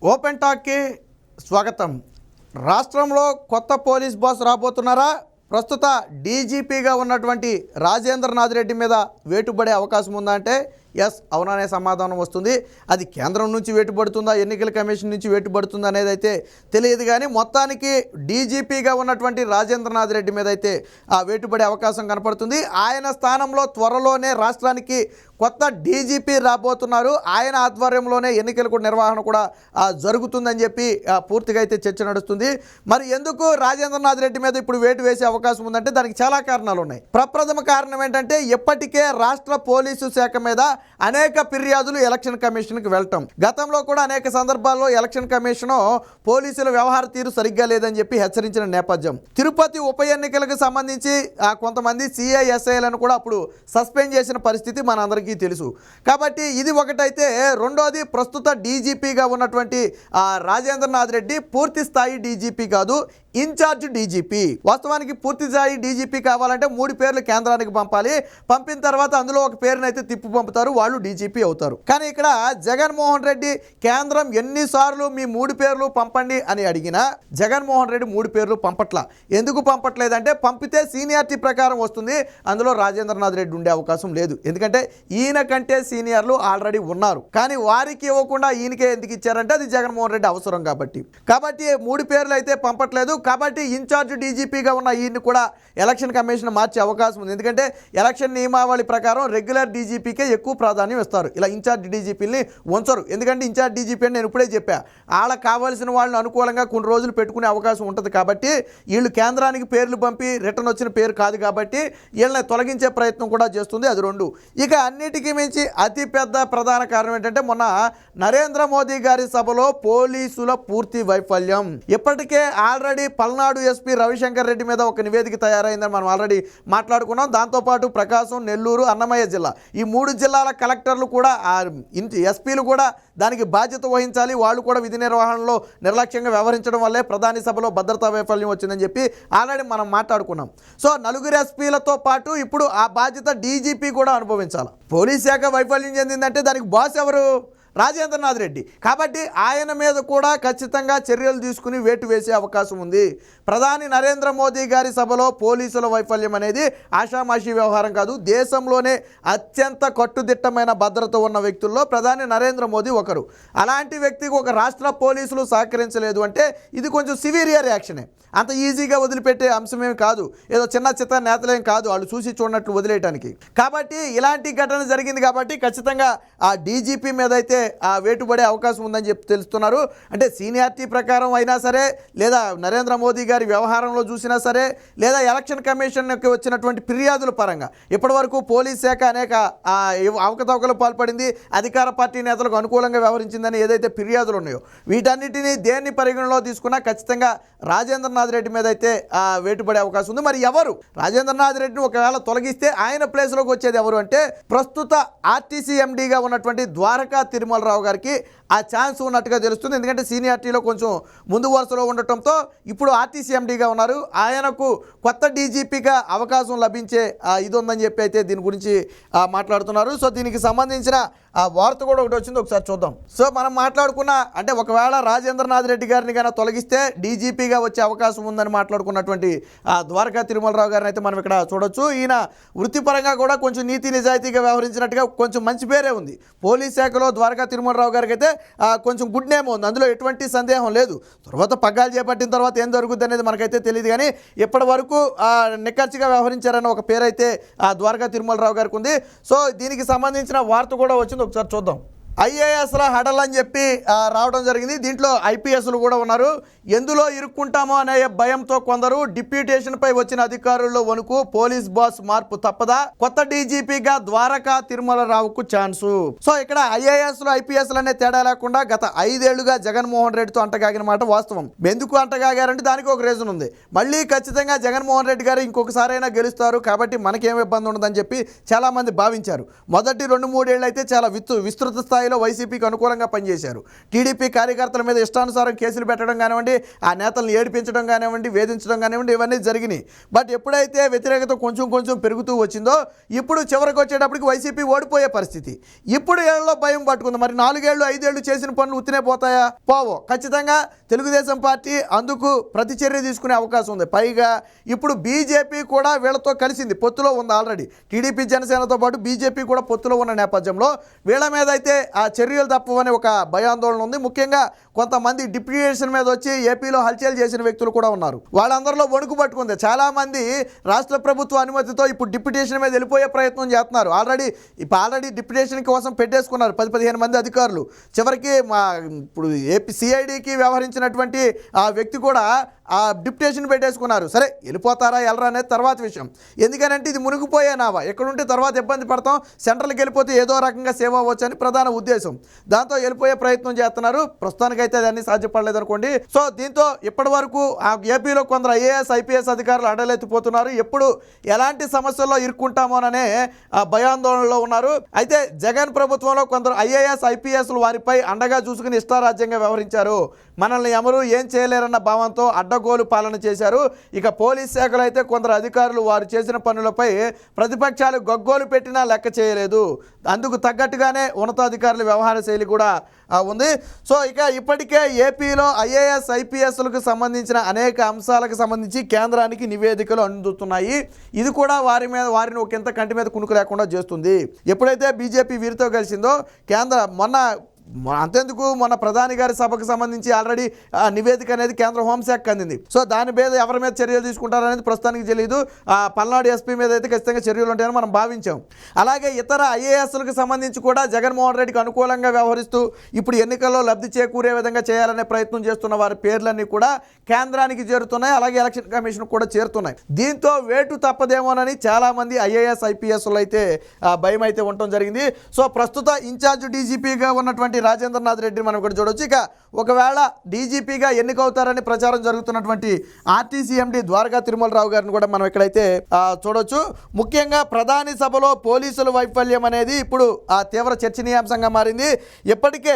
Open టాక్కి స్వాగతం. రాష్ట్రంలో కొత్త పోలీస్ బాస్ రాబోతున్నారా? ప్రస్తుత డీజీపీగా ఉన్నటువంటి రాజేంద్రనాథ్ రెడ్డి మీద వేటుపడే అవకాశం ఉందా అంటే ఎస్, అవుననే సమాధానం వస్తుంది. అది కేంద్రం నుంచి వేటుపడుతుందా, ఎన్నికల కమిషన్ నుంచి వేటుపడుతుందా అనేది అయితే తెలియదు. కానీ మొత్తానికి డీజీపీగా ఉన్నటువంటి రాజేంద్రనాథ్ రెడ్డి మీద అయితే వేటుపడే అవకాశం కనపడుతుంది. ఆయన స్థానంలో త్వరలోనే రాష్ట్రానికి కొత్త డీజీపీ రాబోతున్నారు. ఆయన ఆధ్వర్యంలోనే ఎన్నికల నిర్వహణ కూడా జరుగుతుందని చెప్పి పూర్తిగా అయితే చర్చ నడుస్తుంది. మరి ఎందుకు రాజేంద్రనాథ్ రెడ్డి మీద ఇప్పుడు వేటు వేసే అవకాశం ఉందంటే దానికి చాలా కారణాలు ఉన్నాయి. ప్రప్రథమ కారణం ఏంటంటే ఇప్పటికే రాష్ట్ర పోలీసు శాఖ మీద అనేక ఫిర్యాదులు ఎలక్షన్ కమిషన్కి వెళ్ళటం. గతంలో కూడా అనేక సందర్భాల్లో ఎలక్షన్ కమిషన్ పోలీసుల వ్యవహార తీరు సరిగ్గా లేదని చెప్పి హెచ్చరించిన నేపథ్యం. తిరుపతి ఉప ఎన్నికలకు సంబంధించి కొంతమంది సిఐఎస్ఐలను కూడా అప్పుడు సస్పెండ్ చేసిన పరిస్థితి మనందరికీ తెలుసు. కాబట్టి ఇది ఒకటైతే, రెండోది ప్రస్తుత డీజీపీగా ఉన్నటువంటి రాజేంద్రనాథ్ రెడ్డి పూర్తి స్థాయి డీజీపీ కాదు, ఇన్ఛార్జ్ డీజీపీ. వాస్తవానికి పూర్తి స్థాయి డీజీపీ కావాలంటే 3 పేర్లు కేంద్రానికి పంపాలి. పంపిన తర్వాత అందులో ఒక పేరునైతే తిప్పి పంపుతారు, వాళ్ళు డీజీపీ అవుతారు. కానీ ఇక్కడ జగన్మోహన్ రెడ్డి కేంద్రం ఎన్నిసార్లు మీ 3 పేర్లు పంపండి అని అడిగినా జగన్మోహన్ రెడ్డి 3 పేర్లు పంపట్ల. ఎందుకు పంపట్లేదంటే పంపితే సీనియారిటీ ప్రకారం వస్తుంది, అందులో రాజేంద్రనాథ్ రెడ్డి ఉండే అవకాశం లేదు. ఎందుకంటే ఈయన కంటే సీనియర్లు ఆల్రెడీ ఉన్నారు. కానీ వారికి ఇవ్వకుండా ఈయనకే ఎందుకు ఇచ్చారంటే అది జగన్మోహన్ రెడ్డి అవసరం కాబట్టి 3 పేర్లు అయితే పంపట్లేదు. కాబట్టి ఇన్ఛార్జ్ డీజీపీగా ఉన్న ఈయన్ని కూడా ఎలక్షన్ కమిషన్ మార్చే అవకాశం ఉంది. ఎందుకంటే ఎలక్షన్ నియమావళి ప్రకారం రెగ్యులర్ డీజీపీకే ఎక్కువ ప్రాధాన్యం ఇస్తారు, ఇలా ఇన్ఛార్జ్ డీజీపీని ఉంచరు. ఎందుకంటే ఇన్ఛార్జ్ డీజీపీ అని నేను ఇప్పుడే చెప్పా, వాళ్ళకి కావాల్సిన వాళ్ళని అనుకూలంగా కొన్ని రోజులు పెట్టుకునే అవకాశం ఉంటుంది. కాబట్టి వీళ్ళు కేంద్రానికి పేర్లు పంపి రిటర్న్ వచ్చిన పేరు కాదు కాబట్టి వీళ్ళని తొలగించే ప్రయత్నం కూడా చేస్తుంది. అది 2. ఇక అన్నిటికీ మించి అతిపెద్ద ప్రధాన కారణం ఏంటంటే మొన్న నరేంద్ర మోదీ గారి సభలో పోలీసుల పూర్తి వైఫల్యం. ఇప్పటికే ఆల్రెడీ పల్నాడు ఎస్పీ రవిశంకర్ రెడ్డి మీద ఒక నివేదిక తయారైందని మనం ఆల్రెడీ మాట్లాడుకున్నాం. దాంతోపాటు ప్రకాశం, నెల్లూరు, అన్నమయ్య జిల్లా, ఈ 3 జిల్లాల కలెక్టర్లు కూడా ఎస్పీలు కూడా దానికి బాధ్యత వహించాలి. వాళ్ళు కూడా విధి నిర్వహణలో నిర్లక్ష్యంగా వ్యవహరించడం వల్లే ప్రధాని సభలో భద్రతా వైఫల్యం వచ్చిందని చెప్పి ఆల్రెడీ మనం మాట్లాడుకున్నాం. సో 4 ఎస్పీలతో పాటు ఇప్పుడు ఆ బాధ్యత డీజీపీ కూడా అనుభవించాలి. పోలీస్ శాఖ వైఫల్యం చెందిందంటే దానికి బాస్ ఎవరు? రాజేంద్రనాథ్ రెడ్డి. కాబట్టి ఆయన మీద కూడా ఖచ్చితంగా చర్యలు తీసుకుని వేటు వేసే అవకాశం ఉంది. ప్రధాని నరేంద్ర మోదీ గారి సభలో పోలీసుల వైఫల్యం అనేది ఆషామాషీ వ్యవహారం కాదు. దేశంలోనే అత్యంత కట్టుదిట్టమైన భద్రత ఉన్న వ్యక్తుల్లో ప్రధాని నరేంద్ర మోదీ ఒకరు. అలాంటి వ్యక్తికి ఒక రాష్ట్ర పోలీసులు సహకరించలేదు అంటే ఇది కొంచెం సివియర్ యాక్షనే. అంత ఈజీగా వదిలిపెట్టే అంశమేమి కాదు, ఏదో చిన్న నేతలేం కాదు వాళ్ళు చూసి చూడనట్లు వదిలేయటానికి. కాబట్టి ఇలాంటి ఘటన జరిగింది కాబట్టి ఖచ్చితంగా ఆ డీజీపీ మీద అయితే వేటుపడే అవకాశం ఉందని చెప్పి తెలుస్తున్నారు. అంటే సీనియారిటీ ప్రకారం అయినా సరే, లేదా నరేంద్ర మోదీ గారి వ్యవహారంలో చూసినా సరే, లేదా ఎలక్షన్ కమిషన్కి వచ్చినటువంటి ఫిర్యాదుల పరంగా ఇప్పటివరకు పోలీస్ శాఖ అనేక అవకతవకలు పాల్పడింది, అధికార పార్టీ నేతలకు అనుకూలంగా వ్యవహరించిందని ఏదైతే ఫిర్యాదులు ఉన్నాయో వీటన్నిటినీ దేన్ని పరిగణలో తీసుకున్నా ఖచ్చితంగా రాజేంద్రనాథ్ రెడ్డి మీద అయితే వేటుపడే అవకాశం ఉంది. మరి ఎవరు రాజేంద్రనాథ్ రెడ్డిని ఒకవేళ తొలగిస్తే ఆయన ప్లేస్లోకి వచ్చేది ఎవరు అంటే ప్రస్తుత ఆర్టీసీ ఎండీగా ఉన్నటువంటి ద్వారకా తిరుమలరావు గారికి ఆ ఛాన్స్ ఉన్నట్టుగా తెలుస్తుంది. ఎందుకంటే సీనియారిటీలో కొంచెం ముందు వరుసలో ఉండటంతో ఇప్పుడు ఆర్టీసీ ఎండీగా ఉన్నారు. ఆయనకు కొత్త డీజీపీగా అవకాశం లభించే ఇది ఉందని చెప్పి అయితే దీని గురించి మాట్లాడుతున్నారు. సో దీనికి సంబంధించిన వార్త కూడా ఒకటి వచ్చింది, ఒకసారి చూద్దాం. సో మనం మాట్లాడుకున్న అంటే ఒకవేళ రాజేంద్రనాథ్ రెడ్డి గారిని కన్నా తొలగిస్తే డీజీపీగా వచ్చే అవకాశం ఉందని మాట్లాడుకున్నటువంటి ద్వారకా తిరుమలరావు గారిని అయితే మనం ఇక్కడ చూడొచ్చు. ఈయన వృత్తిపరంగా కూడా కొంచెం నీతి నిజాయితీగా వ్యవహరించినట్టుగా కొంచెం మంచి పేరే ఉంది. పోలీస్ శాఖలో ద్వారకా తిరుమలరావు గారికి అయితే కొంచెం గుడ్ నేమ్ ఉంది, అందులో ఎటువంటి సందేహం లేదు. తర్వాత పగ్గాలు చేపట్టిన తర్వాత ఏం జరుగుద్ది అనేది మనకైతే తెలియదు. కానీ ఇప్పటి వరకు నిక్కచ్చిగా వ్యవహరించారన్న ఒక పేరు అయితే ద్వారకా తిరుమలరావు గారికి ఉంది. సో దీనికి సంబంధించిన వార్త కూడా వచ్చింది, ఒకసారి చూద్దాం. ఐఏఎస్ల హడల్ అని చెప్పి రావడం జరిగింది. దీంట్లో ఐపీఎస్లు కూడా ఉన్నారు. ఎందులో ఇరుక్కుంటామో అనే భయంతో కొందరు డిప్యూటేషన్పై వచ్చిన అధికారుల్లో వణుకు, పోలీస్ బాస్ మార్పు తప్పదా, కొత్త డీజీపీగా ద్వారకా తిరుమలరావుకు ఛాన్సు. సో ఇక్కడ ఐఏఎస్లు ఐపీఎస్లు అనే తేడా లేకుండా గత 5 ఏళ్లుగా జగన్మోహన్ రెడ్డితో అంటగాగిన మాట వాస్తవం. ఎందుకు అంటగాగారంటే దానికి ఒక రీజన్ ఉంది. మళ్ళీ ఖచ్చితంగా జగన్మోహన్ రెడ్డి గారు ఇంకొకసారైనా గెలుస్తారు కాబట్టి మనకేం ఇబ్బంది ఉండదని చెప్పి చాలామంది భావించారు. మొదటి 2-3 ఏళ్ళు అయితే చాలా విస్తృత స్థాయి స్థాయిలో వైసీపీకి అనుకూలంగా పనిచేశారు. టీడీపీ కార్యకర్తల మీద ఇష్టానుసారం కేసులు పెట్టడం కానివ్వండి, ఆ నేతలను ఏడిపించడం కానివ్వండి, వేధించడం కానివ్వండి, ఇవన్నీ జరిగినాయి. బట్ ఎప్పుడైతే వ్యతిరేకత కొంచెం పెరుగుతూ వచ్చిందో ఇప్పుడు చివరికి వచ్చేటప్పటికి వైసీపీ ఓడిపోయే పరిస్థితి. ఇప్పుడు ఏళ్ళలో భయం పట్టుకుంది. మరి 4 ఏళ్ళు 5 ఏళ్ళు చేసిన పనులు ఉత్తినే పోతాయా? పోవో. ఖచ్చితంగా తెలుగుదేశం పార్టీ అందుకు ప్రతిచర్య తీసుకునే అవకాశం ఉంది. పైగా ఇప్పుడు బీజేపీ కూడా వీళ్ళతో కలిసింది, పొత్తులో ఉంది ఆల్రెడీ. టీడీపీ జనసేనతో పాటు బీజేపీ కూడా పొత్తులో ఉన్న నేపథ్యంలో వీళ్ళ మీద అయితే ఆ చర్యలు తప్పవని ఒక భయాందోళన ఉంది. ముఖ్యంగా కొంతమంది డిప్యూటేషన్ మీద వచ్చి ఏపీలో హల్చల్ చేసిన వ్యక్తులు కూడా ఉన్నారు. వాళ్ళందరిలో వణుకు పట్టుకుంది. చాలామంది రాష్ట్ర ప్రభుత్వ అనుమతితో ఇప్పుడు డిప్యూటేషన్ మీద వెళ్ళిపోయే ప్రయత్నం చేస్తున్నారు. ఆల్రెడీ డిప్యూటేషన్ కోసం పెట్టేసుకున్నారు 10-15 మంది అధికారులు. చివరికి ఇప్పుడు ఏపీ సిఐడికి వ్యవహరించినటువంటి ఆ వ్యక్తి కూడా ఆ డిప్యూటేషన్ పెట్టేసుకున్నారు. సరే, వెళ్ళిపోతారా వెళ్ళరా అనేది తర్వాత విషయం. ఎందుకనంటే ఇది మునిగిపోయే నావా, ఎక్కడుంటే తర్వాత ఇబ్బంది పడతాం, సెంట్రల్కి వెళ్ళిపోతే ఏదో రకంగా సేవ్ అవ్వచ్చు అని ప్రధాన ఉద్దేశం. దాంతో వెళ్ళిపోయే ప్రయత్నం చేస్తున్నారు. ప్రస్తుతానికైతే అదన్నీ సాధ్యపడలేదు అనుకోండి. సో దీంతో ఇప్పటి వరకు ఆ ఏపీలో కొందరు ఐఏఎస్ ఐపీఎస్ అధికారులు అడలెత్తిపోతున్నారు. ఎప్పుడు ఎలాంటి సమస్యల్లో ఇరుక్కుంటామోననే భయాందోళనలో ఉన్నారు. అయితే జగన్ ప్రభుత్వంలో కొందరు ఐఏఎస్ ఐపీఎస్లు వారిపై అండగా చూసుకుని ఇష్టారాజ్యంగా వ్యవహరించారు. మనల్ని ఎవరు ఏం చేయలేరన్న భావంతో అడ్డగోలు పాలన చేశారు. ఇక పోలీస్ శాఖలో అయితే కొందరు అధికారులు వారు చేసిన పనులపై ప్రతిపక్షాలు గగ్గోలు పెట్టినా లెక్క చేయలేదు. అందుకు తగ్గట్టుగానే ఉన్నతాధికారుల వ్యవహార శైలి కూడా ఉంది. సో ఇక ఇప్పటికే ఏపీలో ఐఏఎస్ ఐపీఎస్లకు సంబంధించిన అనేక అంశాలకు సంబంధించి కేంద్రానికి నివేదికలు అందుతున్నాయి. ఇది కూడా వారిని ఒకంత కంటి మీద కునుకు లేకుండా చేస్తుంది. ఎప్పుడైతే బీజేపీ వీరితో కలిసిందో మొన్న ప్రధాని గారి సభకు సంబంధించి ఆల్రెడీ నివేదిక అనేది కేంద్ర హోంశాఖకు అందింది. సో దాని మీద ఎవరి మీద చర్యలు తీసుకుంటారనేది ప్రస్తుతానికి తెలియదు. పల్నాడు ఎస్పీ మీద అయితే ఖచ్చితంగా చర్యలు ఉంటాయని మనం భావించాం. అలాగే ఇతర ఐఏఎస్లకు సంబంధించి కూడా జగన్మోహన్ రెడ్డికి అనుకూలంగా వ్యవహరిస్తూ ఇప్పుడు ఎన్నికల్లో లబ్ధి చేకూరే విధంగా చేయాలనే ప్రయత్నం చేస్తున్న వారి పేర్లన్నీ కూడా కేంద్రానికి చేరుతున్నాయి. అలాగే ఎలక్షన్ కమిషన్ కూడా చేరుతున్నాయి. దీంతో వేటు తప్పదేమోనని చాలామంది ఐఏఎస్ ఐపీఎస్లు అయితే భయం అయితే ఉండటం జరిగింది. సో ప్రస్తుత ఇన్ఛార్జ్ డీజీపీగా ఉన్నటువంటి రాజేంద్రనాథ్ రెడ్డిని మనం ఇక్కడ చూడవచ్చు. ఇక ఒకవేళ డీజీపీగా ఎన్నికవుతారని ప్రచారం జరుగుతున్నటువంటి ఆర్టీసీ ఎండీ ద్వారకా తిరుమలరావు గారిని కూడా మనం ఇక్కడైతే చూడవచ్చు. ముఖ్యంగా ప్రధాని సభలో పోలీసుల వైఫల్యం అనేది ఇప్పుడు తీవ్ర చర్చనీయాంశంగా మారింది. ఇప్పటికే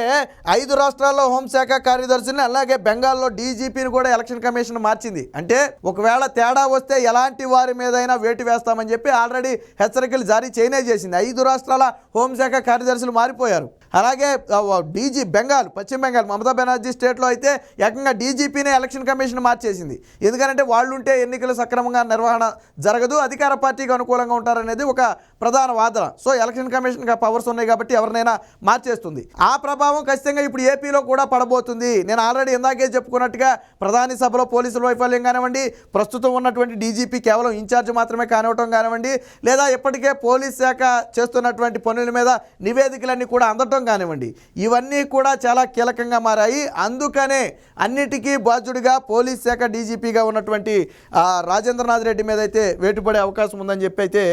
5 రాష్ట్రాల్లో హోంశాఖ కార్యదర్శిని అలాగే బెంగాల్లో డీజీపీని కూడా ఎలక్షన్ కమిషన్ మార్చింది. అంటే ఒకవేళ తేడా వస్తే ఎలాంటి వారి మీదైనా వేటు వేస్తామని చెప్పి ఆల్రెడీ హెచ్చరికలు జారీ చేసింది. 5 రాష్ట్రాల హోంశాఖ కార్యదర్శులు మారిపోయారు. అలాగే పశ్చిమ బెంగాల్ మమతా బెనర్జీ స్టేట్లో అయితే ఏకంగా డీజీపీనే ఎలక్షన్ కమిషన్ మార్చేసింది. ఎందుకంటే వాళ్ళు ఉంటే ఎన్నికలు సక్రమంగా నిర్వహణ జరగదు, అధికార పార్టీకి అనుకూలంగా ఉంటారనేది ఒక ప్రధాన వాదన. సో ఎలక్షన్ కమిషన్కి పవర్స్ ఉన్నాయి కాబట్టి ఎవరినైనా మార్చేస్తుంది. ఆ ప్రభావం ఖచ్చితంగా ఇప్పుడు ఏపీలో కూడా పడబోతుంది. నేను ఆల్రెడీ ఇందాకే చెప్పుకున్నట్టుగా ప్రధాని సభలో పోలీసుల వైఫల్యం కానివ్వండి, ప్రస్తుతం ఉన్నటువంటి డీజీపీ కేవలం ఇన్ఛార్జ్ మాత్రమే కానివ్వటం కానివ్వండి, లేదా ఇప్పటికే పోలీస్ శాఖ చేస్తున్నటువంటి పనుల మీద నివేదికలన్నీ కూడా అందటం కానివ్వండి, ఇవన్నీ కూడా చాలా కీలకంగా మారాయి. అందుకనే అన్నిటికీ బాధ్యుడిగా పోలీస్ శాఖ డీజీపీగా ఉన్నటువంటి రాజేంద్రనాథ్ రెడ్డి మీద అయితే వేటుపడే అవకాశం ఉందని చెప్పి అయితే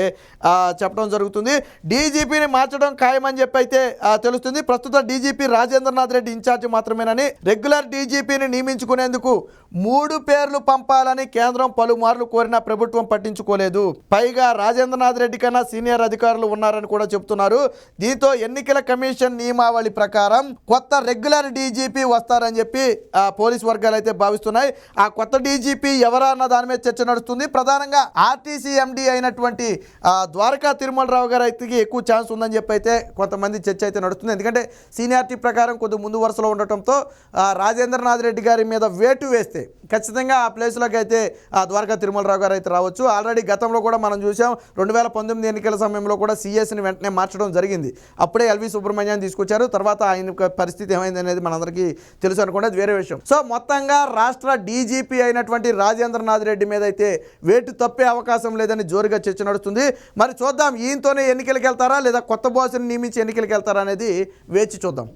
చెప్పడం జరుగుతుంది. డీజీపీని మార్చడం ఖాయమని చెప్పి అయితే తెలుస్తుంది. ప్రస్తుత డీజీపీ రాజేంద్రనాథ్ రెడ్డి ఇన్ఛార్జ్ మాత్రమేనని, రెగ్యులర్ డీజీపీని నియమించుకునేందుకు 3 పేర్లు పంపాలని కేంద్రం పలుమార్లు కోరినా ప్రభుత్వం పట్టించుకోలేదు. పైగా రాజేంద్రనాథ్ రెడ్డి కన్నా సీనియర్ అధికారులు ఉన్నారని కూడా చెప్తున్నారు. దీంతో ఎన్నికల కమిషన్ నియమావళి ప్రకారం కొత్త రెగ్యులర్ డీజీపీ వస్తారని చెప్పి పోలీస్ వర్గాలు అయితే భావిస్తున్నాయి. ఆ కొత్త డీజీపీ ఎవరా అన్న దాని మీద చర్చ నడుస్తుంది. ప్రధానంగా ఆర్టీసీ ఎండీ అయినటువంటి ద్వారకా తిరుమలరావు గారు అయితే ఎక్కువ ఛాన్స్ ఉందని చెప్పి అయితే కొంతమంది చర్చ అయితే నడుస్తుంది. ఎందుకంటే సీనియారిటీ ప్రకారం కొద్ది ముందు వరుసలో ఉండటంతో రాజేంద్రనాథ్ రెడ్డి గారి మీద వేటు వేస్తే ఖచ్చితంగా ఆ ప్లేస్లోకి అయితే ద్వారకా తిరుమలరావు గారు అయితే రావచ్చు. ఆల్రెడీ గతంలో కూడా మనం చూసాం 2019 ఎన్నికల సమయంలో కూడా సీఎస్ని వెంటనే మార్చడం జరిగింది. అప్పుడే ఎల్వి సుబ్రహ్మణ్యాన్ని తీసుకొచ్చారు. తర్వాత ఆయన పరిస్థితి ఏమైంది అనేది మనందరికీ తెలుసు అనుకోండి, అది వేరే విషయం. సో మొత్తంగా రాష్ట్ర డీజీపీ అయినటువంటి రాజేంద్రనాథ్ రెడ్డి మీద అయితే వేటు తప్పే అవకాశం లేదని జోరుగా చర్చ నడుస్తుంది. మరి చూద్దాం, ఈయనతోనే ఎన్నికలకు వెళ్తారా లేదా కొత్త బాస్ని నియమించి ఎన్నికలకు వెళ్తారా అనేది వేచి చూద్దాం.